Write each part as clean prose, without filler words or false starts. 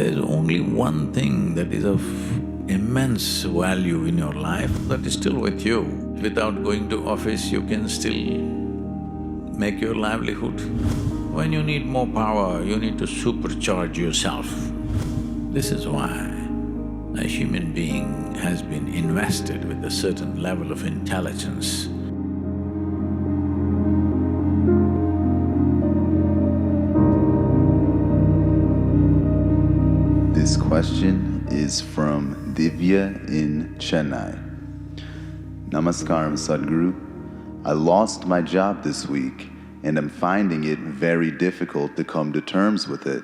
There's only one thing that is of immense value in your life that is still with you. Without going to office, you can still make your livelihood. When you need more power, you need to supercharge yourself. This is why a human being has been invested with a certain level of intelligence. This question is from Divya in Chennai. Namaskaram, Sadhguru. I lost my job this week and I'm finding it very difficult to come to terms with it.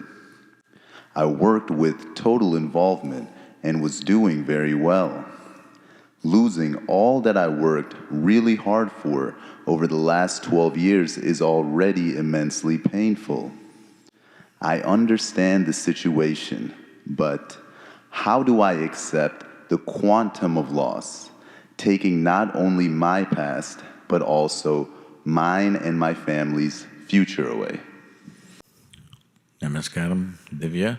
I worked with total involvement and was doing very well. Losing all that I worked really hard for over the last 12 years is already immensely painful. I understand the situation, but how do I accept the quantum of loss, taking not only my past, but also mine and my family's future away? Namaskaram, Divya.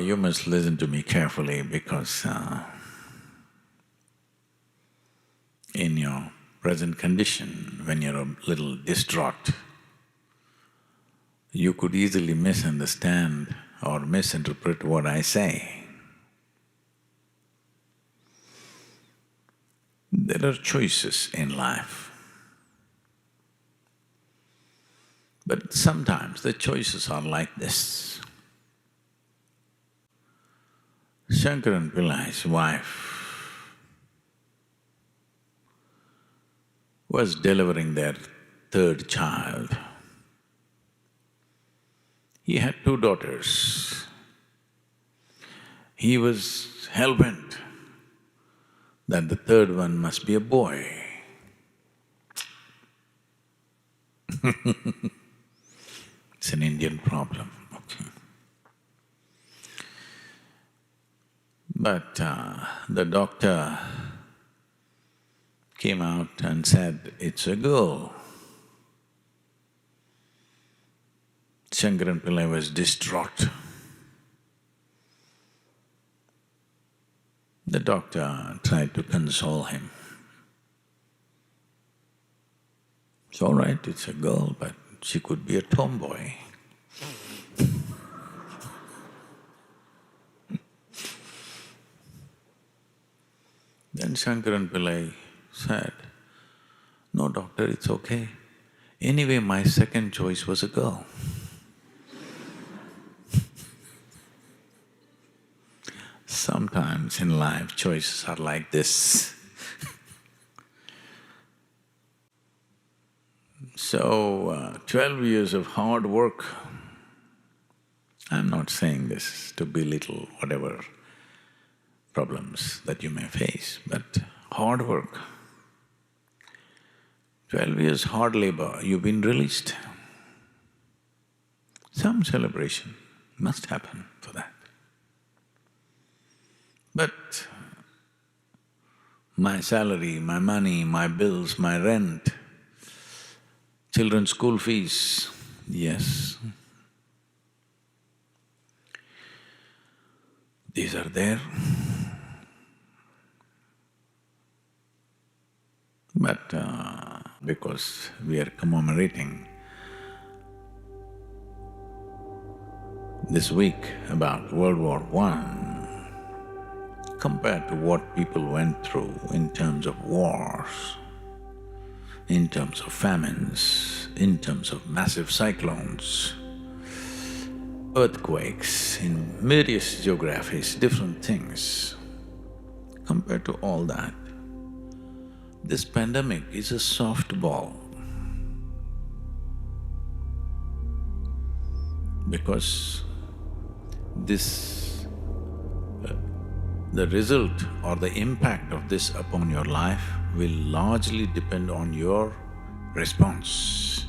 You must listen to me carefully because in your present condition, when you're a little distraught, you could easily misunderstand or misinterpret what I say. There are choices in life, but sometimes the choices are like this. Shankaran Pillai's wife was delivering their third child. He had two daughters. He was hell-bent that the third one must be a boy. It's an Indian problem, okay. But the doctor came out and said, it's a girl. Shankaran Pillai was distraught. The doctor tried to console him. It's all right, it's a girl, but she could be a tomboy. Then Shankaran Pillai said, no doctor, it's okay. Anyway, my second choice was a girl. Sometimes in life, choices are like this. So, 12 years of hard work, I'm not saying this to belittle whatever problems that you may face, but hard work. 12 years hard labor, you've been released. Some celebration must happen for that. But my salary, my money, my bills, my rent, children's school fees, yes, these are there. But because we are commemorating this week about World War I, compared to what people went through in terms of wars, in terms of famines, in terms of massive cyclones, earthquakes, in various geographies, different things, compared to all that, this pandemic is a softball. Because the result or the impact of this upon your life will largely depend on your response.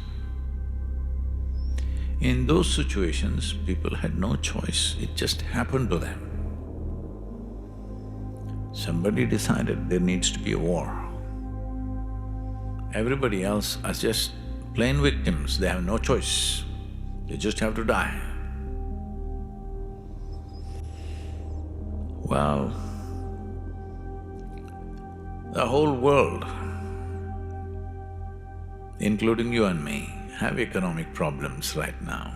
In those situations, people had no choice, it just happened to them. Somebody decided there needs to be a war. Everybody else are just plain victims, they have no choice, they just have to die. Well, the whole world, including you and me, have economic problems right now.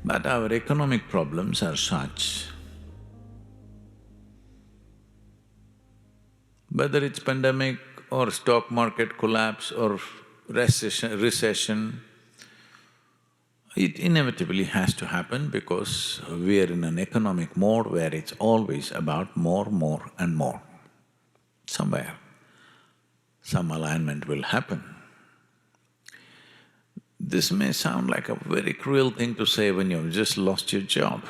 But our economic problems are such, whether it's pandemic or stock market collapse or recession, it inevitably has to happen because we are in an economic mode where it's always about more, more and more. Somewhere, some alignment will happen. This may sound like a very cruel thing to say when you've just lost your job.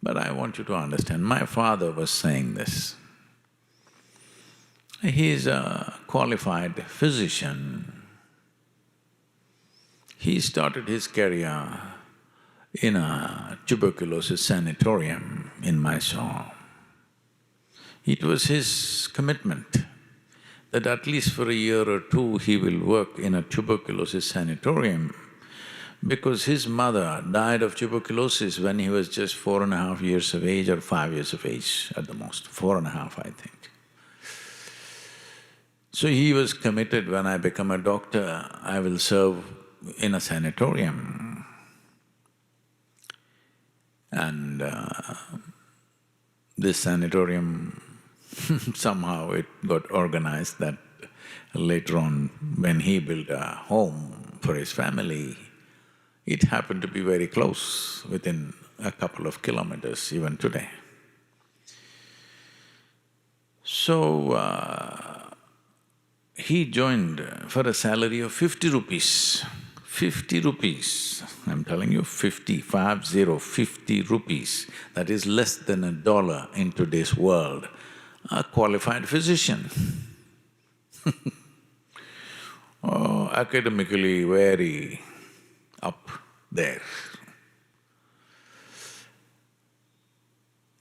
But I want you to understand, my father was saying this. He's a qualified physician. He started his career in a tuberculosis sanatorium in Mysore. It was his commitment that at least for a year or two he will work in a tuberculosis sanatorium because his mother died of tuberculosis when he was just 4.5 years of age or 5 years of age at the most, 4.5 I think. So he was committed, when I become a doctor, I will serve in a sanatorium. And this sanatorium somehow it got organized that later on when he built a home for his family, it happened to be very close, within a couple of kilometers even today. So, he joined for a salary of 50 rupees. 50 rupees, I'm telling you, 50 rupees. That is less than $1 in today's world. A qualified physician. Oh, academically very up there.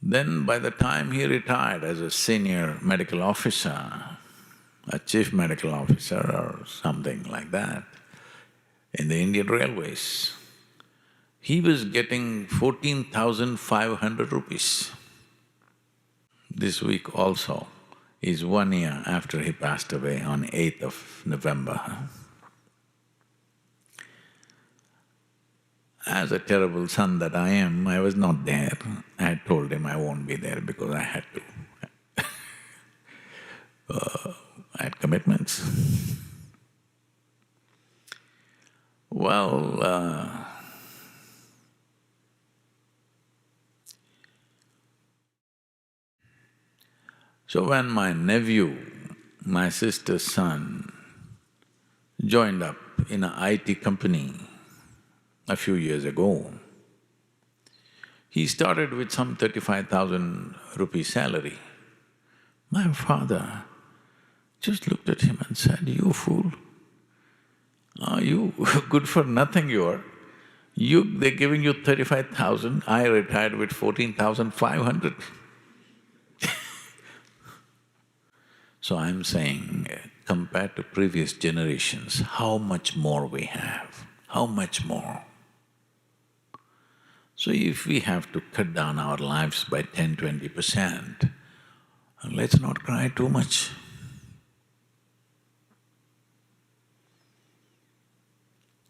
Then by the time he retired as a senior medical officer, a chief medical officer or something like that, in the Indian Railways, he was getting 14,500 rupees. This week also is 1 year after he passed away on 8th of November. As a terrible son that I am, I was not there. I had told him I won't be there because I had to. I had commitments. Well, so when my nephew, my sister's son, joined up in an IT company a few years ago, he started with some 35,000 rupee salary. My father just looked at him and said, "You fool, are you good for nothing you are? They're giving you 35,000, I retired with 14,500. So I'm saying, compared to previous generations, how much more we have, how much more. So if we have to cut down our lives by 10–20%, let's not cry too much.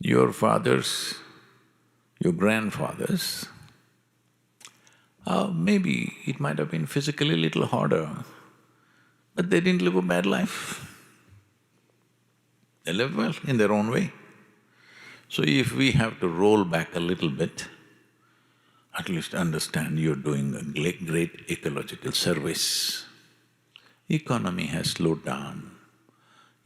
Your fathers, your grandfathers, maybe it might have been physically a little harder, but they didn't live a bad life. They lived well in their own way. So if we have to roll back a little bit, at least understand you're doing a great ecological service. Economy has slowed down.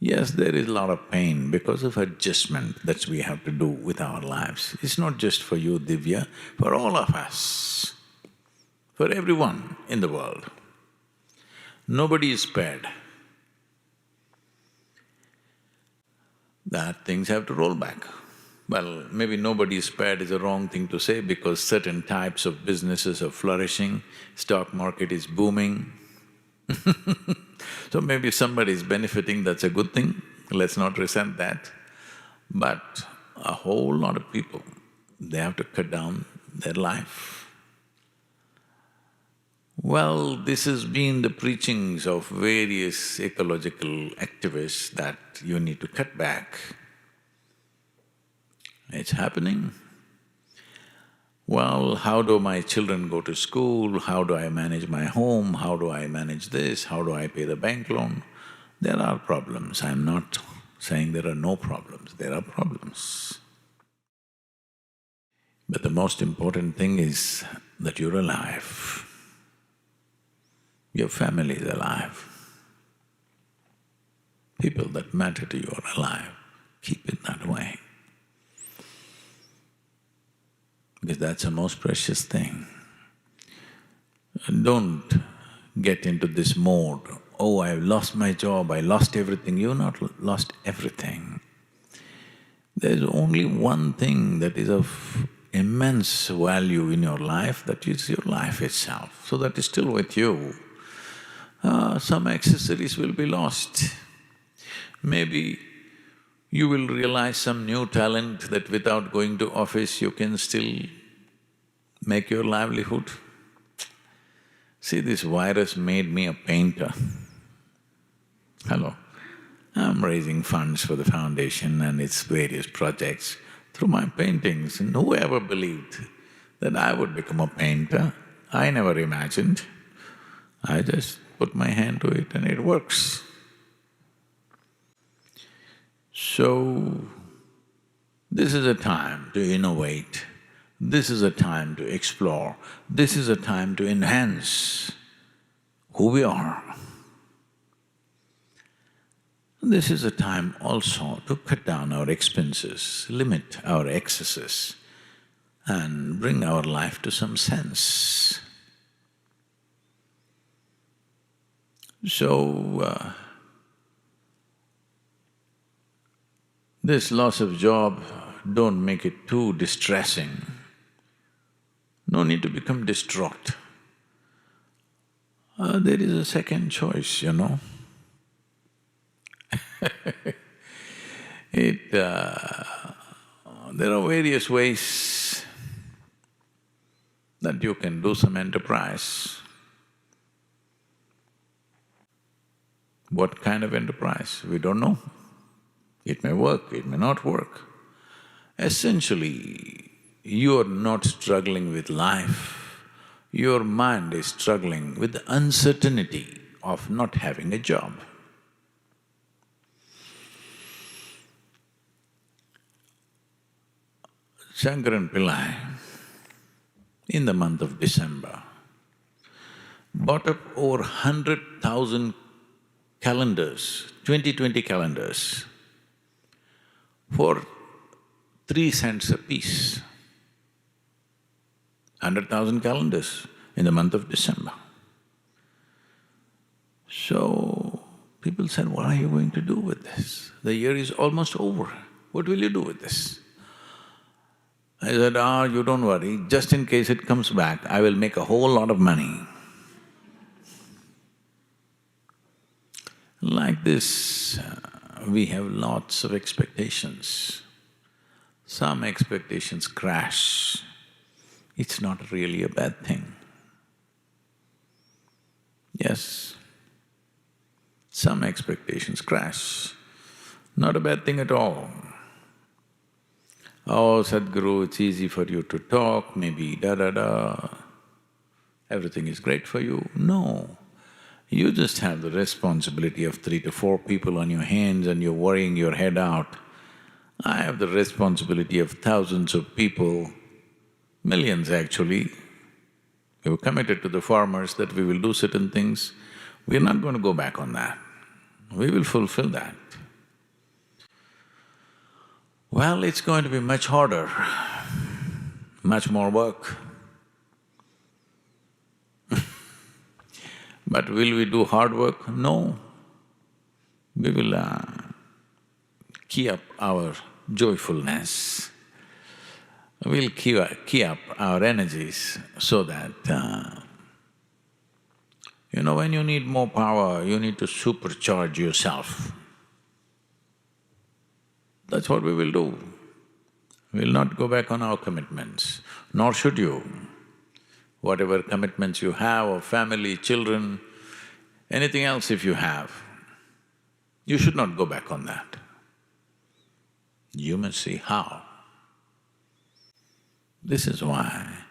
Yes, there is a lot of pain because of adjustment that we have to do with our lives. It's not just for you, Divya, for all of us, for everyone in the world. Nobody is spared. That things have to roll back. Well, maybe nobody is spared is a wrong thing to say because certain types of businesses are flourishing, stock market is booming. So maybe somebody is benefiting, that's a good thing, let's not resent that. But a whole lot of people, they have to cut down their life. Well, this has been the preachings of various ecological activists that you need to cut back. It's happening. Well, how do my children go to school? How do I manage my home? How do I manage this? How do I pay the bank loan? There are problems. I'm not saying there are no problems, there are problems. But the most important thing is that you're alive. Your family is alive. People that matter to you are alive. Keep it that way. Because that's the most precious thing. Don't get into this mode, oh, I've lost my job, I lost everything. You've not lost everything. There's only one thing that is of immense value in your life, that is your life itself. So that is still with you. Some accessories will be lost. Maybe you will realize some new talent that without going to office you can still make your livelihood. See, this virus made me a painter. Hello. I'm raising funds for the foundation and its various projects through my paintings, and who ever believed that I would become a painter? I never imagined. I just put my hand to it and it works. So, this is a time to innovate, this is a time to explore, this is a time to enhance who we are. This is a time also to cut down our expenses, limit our excesses, and bring our life to some sense. So, this loss of job, don't make it too distressing. No need to become distraught. There is a second choice, you know. There are various ways that you can do some enterprise. What kind of enterprise? We don't know. It may work, it may not work. Essentially, you are not struggling with life, your mind is struggling with the uncertainty of not having a job. Shankaran Pillai, in the month of December, bought up over 100,000 calendars, 2020 calendars, for 3 cents a piece. 100,000 calendars in the month of December. So, people said, what are you going to do with this? The year is almost over, what will you do with this? I said, you don't worry, just in case it comes back, I will make a whole lot of money. Like this, we have lots of expectations. Some expectations crash. It's not really a bad thing. Yes, some expectations crash, not a bad thing at all. Oh, Sadhguru, it's easy for you to talk, maybe da-da-da, everything is great for you. No, you just have the responsibility of 3 to 4 people on your hands and you're worrying your head out. I have the responsibility of thousands of people, millions actually. We were committed to the farmers that we will do certain things. We're not going to go back on that. We will fulfill that. Well, it's going to be much harder, much more work. But will we do hard work? No. We will key up our joyfulness. We'll key up our energies so that, when you need more power, you need to supercharge yourself. That's what we will do. We'll not go back on our commitments, nor should you. Whatever commitments you have of family, children, anything else if you have, you should not go back on that. You must see how. This is why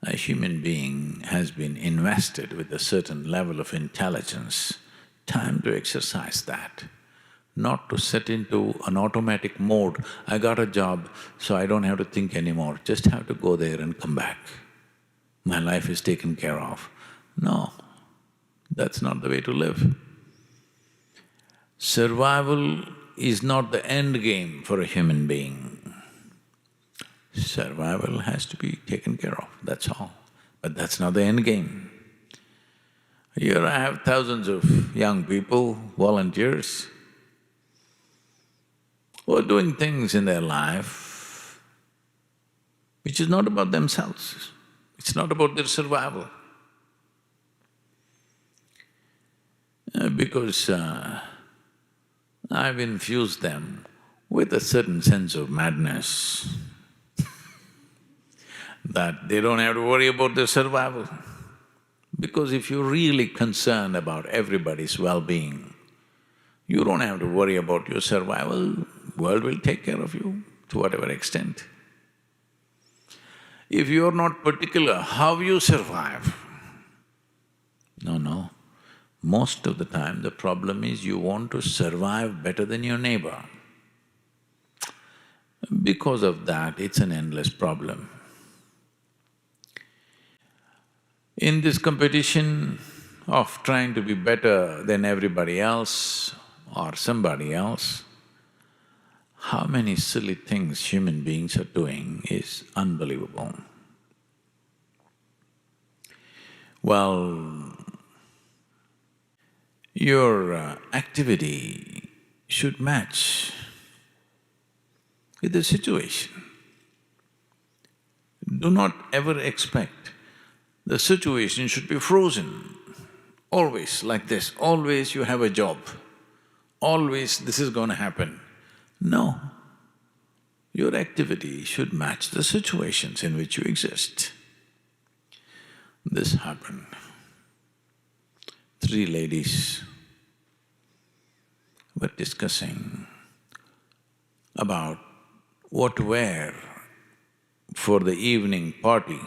a human being has been invested with a certain level of intelligence. Time to exercise that, not to set into an automatic mode, I got a job, so I don't have to think anymore, just have to go there and come back. My life is taken care of. No, that's not the way to live. Survival is not the end game for a human being. Survival has to be taken care of, that's all. But that's not the end game. Here I have thousands of young people, volunteers, who are doing things in their life which is not about themselves, it's not about their survival. Because I've infused them with a certain sense of madness that they don't have to worry about their survival. Because if you're really concerned about everybody's well-being, you don't have to worry about your survival, world will take care of you to whatever extent. If you're not particular how you survive, no. Most of the time the problem is you want to survive better than your neighbor. Because of that, it's an endless problem. In this competition of trying to be better than everybody else or somebody else, how many silly things human beings are doing is unbelievable. Well, your activity should match with the situation. Do not ever expect the situation should be frozen, always like this, always you have a job, always this is going to happen. No, your activity should match the situations in which you exist. This happened. 3 ladies were discussing about what to wear for the evening party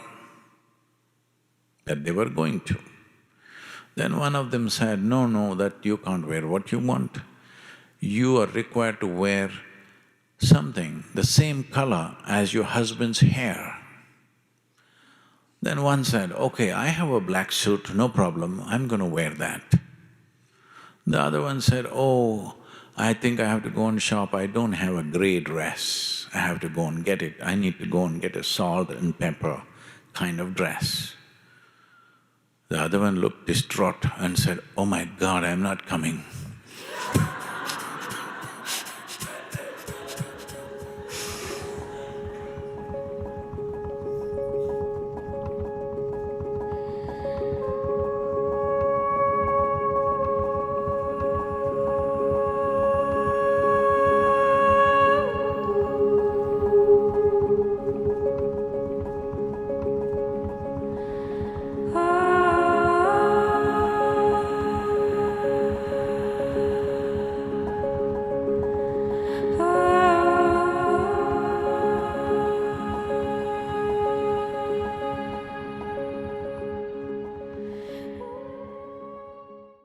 that they were going to. Then one of them said, no, that you can't wear what you want. You are required to wear something the same color as your husband's hair. Then one said, okay, I have a black suit, no problem, I'm going to wear that. The other one said, oh, I think I have to go and shop, I don't have a grey dress, I have to go and get it, I need to go and get a salt and pepper kind of dress. The other one looked distraught and said, oh my God, I'm not coming.